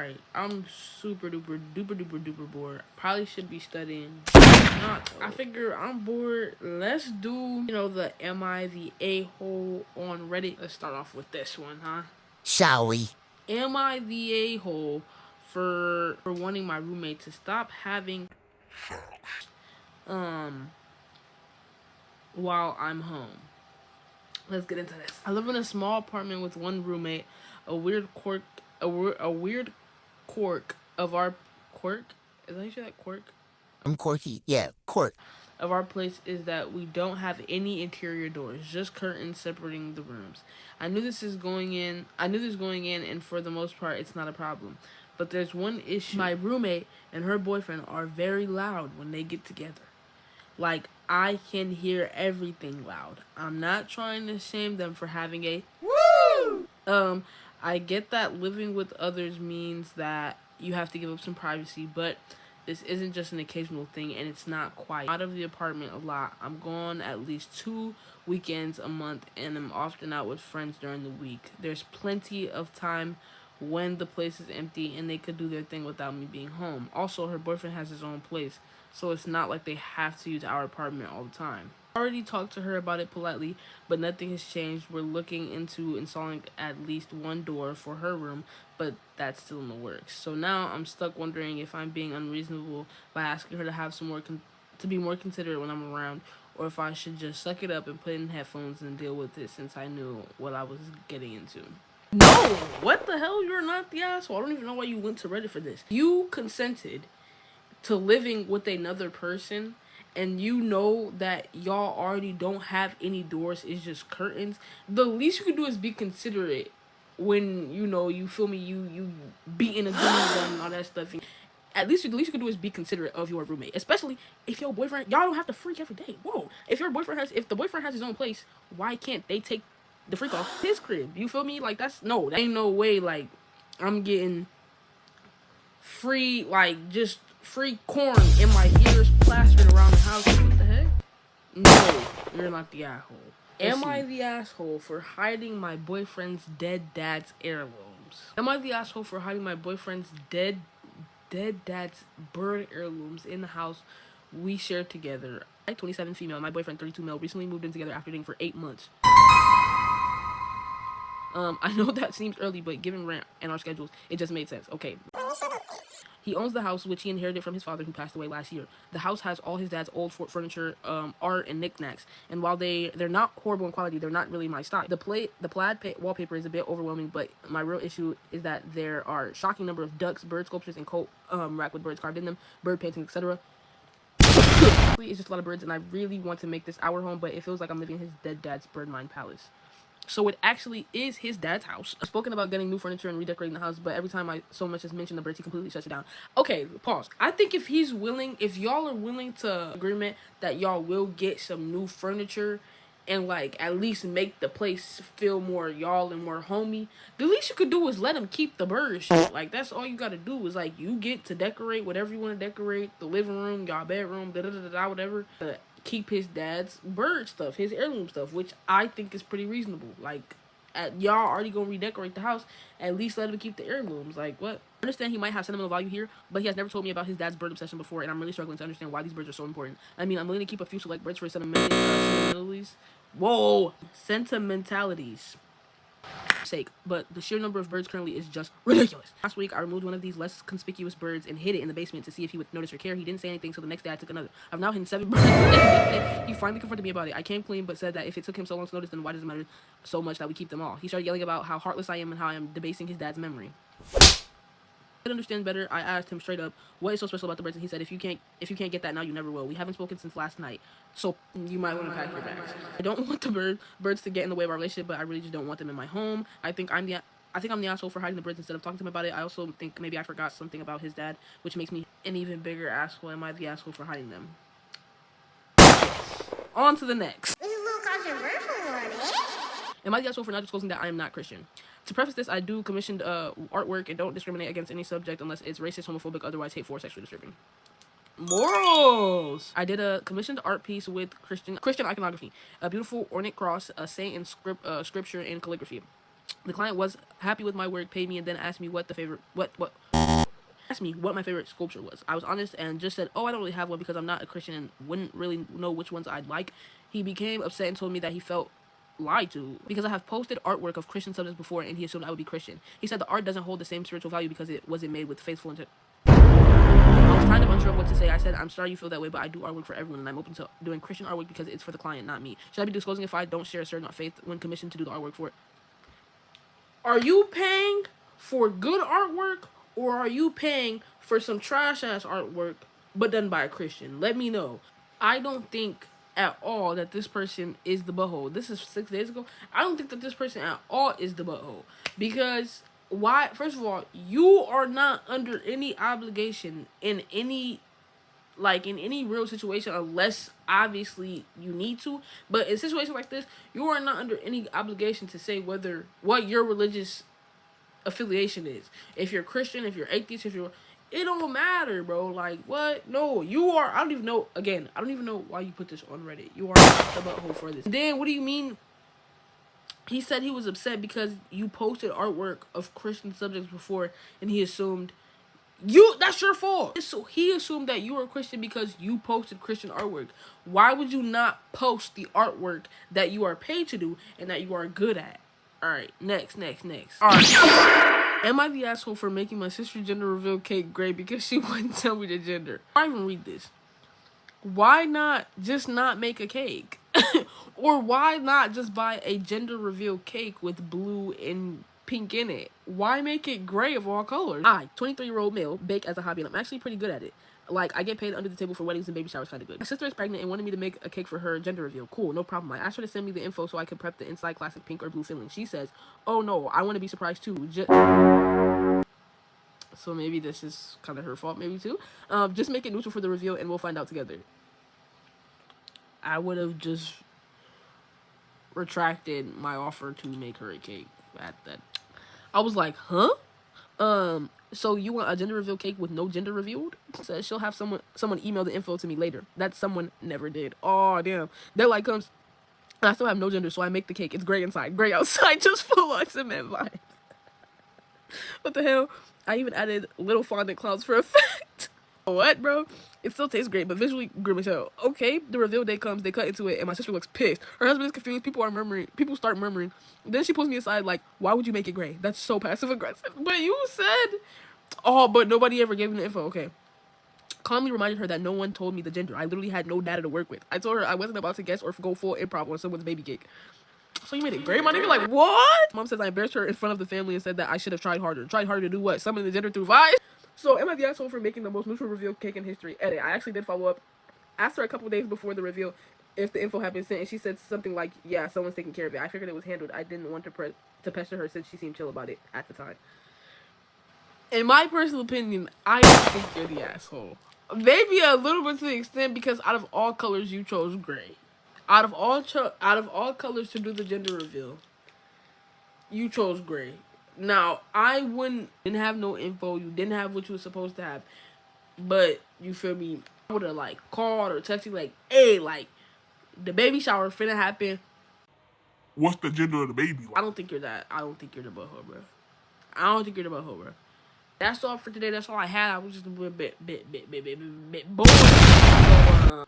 Alright, I'm super duper bored. Probably should be studying. Not. I figure I'm bored. Let's do, the Am I the A-hole on Reddit. Let's start off with this one, huh? Shall we? Am I the a-hole for wanting my roommate to stop having while I'm home? Let's get into this. I live in a small apartment with one roommate. A weird quirk of our quirk. Is that how you say that, quirk? I'm quirky. Yeah, quirk. Of our place is that we don't have any interior doors, just curtains separating the rooms. I knew this going in, and for the most part, it's not a problem. But there's one issue. My roommate and her boyfriend are very loud when they get together. Like, I can hear everything loud. I'm not trying to shame them for having a woo. I get that living with others means that you have to give up some privacy, but this isn't just an occasional thing, and it's not quiet. I'm out of the apartment a lot. I'm gone at least 2 weekends a month, and I'm often out with friends during the week. There's plenty of time when the place is empty, and they could do their thing without me being home. Also, her boyfriend has his own place, so it's not like they have to use our apartment all the time. I already talked to her about it politely, but nothing has changed. We're looking into installing at least one door for her room, but that's still in the works. So now I'm stuck wondering if I'm being unreasonable by asking her to have some more to be more considerate when I'm around, or if I should just suck it up and put in headphones and deal with it since I knew what I was getting into. No! What the hell? You're not the asshole. I don't even know why you went to Reddit for this. You consented to living with another person, and you know that y'all already don't have any doors, it's just curtains. The least you can do is be considerate when, you feel me, you beating a gun and all that stuff. At least the least you can do is be considerate of your roommate, especially if your boyfriend, y'all don't have to freak every day. Whoa. If the boyfriend has his own place, why can't they take the freak off his crib? You feel me? Like, that ain't no way, like, I'm getting free, like, just free corn in my ears plastered around the house. What the heck? No, you're not the asshole. Am I the asshole for hiding my boyfriend's dead dad's heirlooms? Am I the asshole for hiding my boyfriend's dead dad's bird heirlooms in the house we shared together? I'm 27 female, my boyfriend 32 male, recently moved in together after dating for 8 months. I know that seems early, but given rent and our schedules, it just made sense. Okay. He owns the house, which he inherited from his father, who passed away last year. The house has all his dad's old furniture, art, and knickknacks. And while they're not horrible in quality, they're not really my style. The plaid wallpaper is a bit overwhelming, but my real issue is that there are a shocking number of ducks, bird sculptures, and coat rack with birds carved in them, bird paintings, etc. It's just a lot of birds, and I really want to make this our home, but it feels like I'm living in his dead dad's bird mind palace. So it actually is his dad's house. I've spoken about getting new furniture and redecorating the house, but every time I so much as mention the birds, he completely shuts it down. Okay, pause. I think if y'all are willing to agreement that y'all will get some new furniture and, like, at least make the place feel more y'all and more homey, the least you could do is let him keep the bird shit. Like, that's all you gotta do is, like, you get to decorate whatever you want to decorate, the living room, y'all bedroom, whatever. Keep his dad's bird stuff, his heirloom stuff, which I think is pretty reasonable. Like, y'all already gonna redecorate the house, at least let him keep the heirlooms. Like, what? I understand he might have sentimental value here, but he has never told me about his dad's bird obsession before, and I'm really struggling to understand why these birds are so important. I mean, I'm willing to keep a few select birds for sentimentalities. Whoa! Sentimentalities sake, but the sheer number of birds currently is just ridiculous. Last week, I removed one of these less conspicuous birds and hid it in the basement to see if he would notice or care. He didn't say anything, so the next day I took another. I've now hidden 7 birds. He finally confronted me about it. I came clean, but said that if it took him so long to notice, then why does it matter so much that we keep them all? He started yelling about how heartless I am and how I am debasing his dad's memory. To understand better, I asked him straight up, what is so special about the birds? And he said, if you can't get that now, you never will. We haven't spoken since last night, so you might want to pack your bags. I don't want the birds to get in the way of our relationship, but I really just don't want them in my home. I think I'm the asshole for hiding the birds instead of talking to him about it. I also think maybe I forgot something about his dad, which makes me an even bigger asshole. Am I the asshole for hiding them? On to the next. This is a little controversial, wasn't it? Am I the asshole for not disclosing that I am not Christian? To preface this, I do commissioned artwork and don't discriminate against any subject unless it's racist, homophobic, otherwise hateful, or sexually disturbing. Morals! I did a commissioned art piece with Christian iconography, a beautiful ornate cross, a saint in scripture, and calligraphy. The client was happy with my work, paid me, and then asked me what asked me what my favorite sculpture was. I was honest and just said, "Oh, I don't really have one because I'm not a Christian and wouldn't really know which ones I'd like." He became upset and told me that he felt lied to because I have posted artwork of Christian subjects before and he assumed I would be Christian. He said the art doesn't hold the same spiritual value because it wasn't made with faithful intent. I was kind of unsure of what to say. I said, "I'm sorry you feel that way, but I do artwork for everyone and I'm open to doing Christian artwork because it's for the client, not me. Should I be disclosing if I don't share a certain faith when commissioned to do the artwork for it?" Are you paying for good artwork or are you paying for some trash ass artwork but done by a Christian? Let me know. I don't think at all that this person is the butthole. This is 6 days ago. I don't think that this person at all is the butthole. Because why? First of all, you are not under any obligation in any real situation unless obviously you need to, but in situations like this you are not under any obligation to say what your religious affiliation is. If you're Christian, if you're atheist, it don't matter, bro. Like, what? No, you are. I don't even know. Again, I don't even know why you put this on Reddit. You are not the butthole for this. And then what do you mean? He said he was upset because you posted artwork of Christian subjects before and he assumed that's your fault. So he assumed that you were a Christian because you posted Christian artwork. Why would you not post the artwork that you are paid to do and that you are good at? Alright, next. Alright. Am I the asshole for making my sister's gender reveal cake gray because she wouldn't tell me the gender? I even read this. Why not just not make a cake? Or why not just buy a gender reveal cake with blue and pink in it? Why make it gray of all colors? I, 23-year-old male, bake as a hobby and I'm actually pretty good at it. Like, I get paid under the table for weddings and baby showers, kind of good. My sister is pregnant and wanted me to make a cake for her gender reveal. Cool, no problem. I asked her to send me the info so I could prep the inside classic pink or blue filling. She says, "Oh no, I want to be surprised too." So maybe this is kind of her fault, maybe too. Just make it neutral for the reveal and we'll find out together. I would have just retracted my offer to make her a cake at that. I was like, huh? So you want a gender reveal cake with no gender revealed? So she'll have someone email the info to me later. That someone never did. Oh, damn. That like comes, I still have no gender, so I make the cake. It's gray inside, gray outside, just full on cement vibe. What the hell? I even added little fondant clouds for effect. What, bro? It still tastes great, but visually grim as hell. Okay, the reveal day comes, they cut into it, and my sister looks pissed. Her husband is confused, people start murmuring. Then she pulls me aside like, "Why would you make it gray? That's so passive aggressive." But you said, oh, but nobody ever gave me the info. Okay. Calmly reminded her that no one told me the gender. I literally had no data to work with. I told her I wasn't about to guess or go full improv on someone's baby cake. So you made it gray, my nigga? Like, what? Mom says I embarrassed her in front of the family and said that I should have tried harder. Tried harder to do what? Summon the gender through vibes? So am I the asshole for making the most neutral reveal cake in history? Edit. I actually did follow up. Asked her a couple days before the reveal if the info had been sent, and she said something like, "Yeah, someone's taking care of it." I figured it was handled. I didn't want to pester her since she seemed chill about it at the time. In my personal opinion, I don't think you're the asshole. Maybe a little bit to the extent because out of all colors, you chose gray. Out of all colors to do the gender reveal, you chose gray. Now, didn't have no info. You didn't have what you were supposed to have. But, you feel me? I would have, like, called or texted, like, "Hey, like, the baby shower finna happen. What's the gender of the baby? I don't think you're that. I don't think you're the butthole, bro. I don't think you're the butthole, bro. That's all for today. That's all I had. I was just a bit bored. So,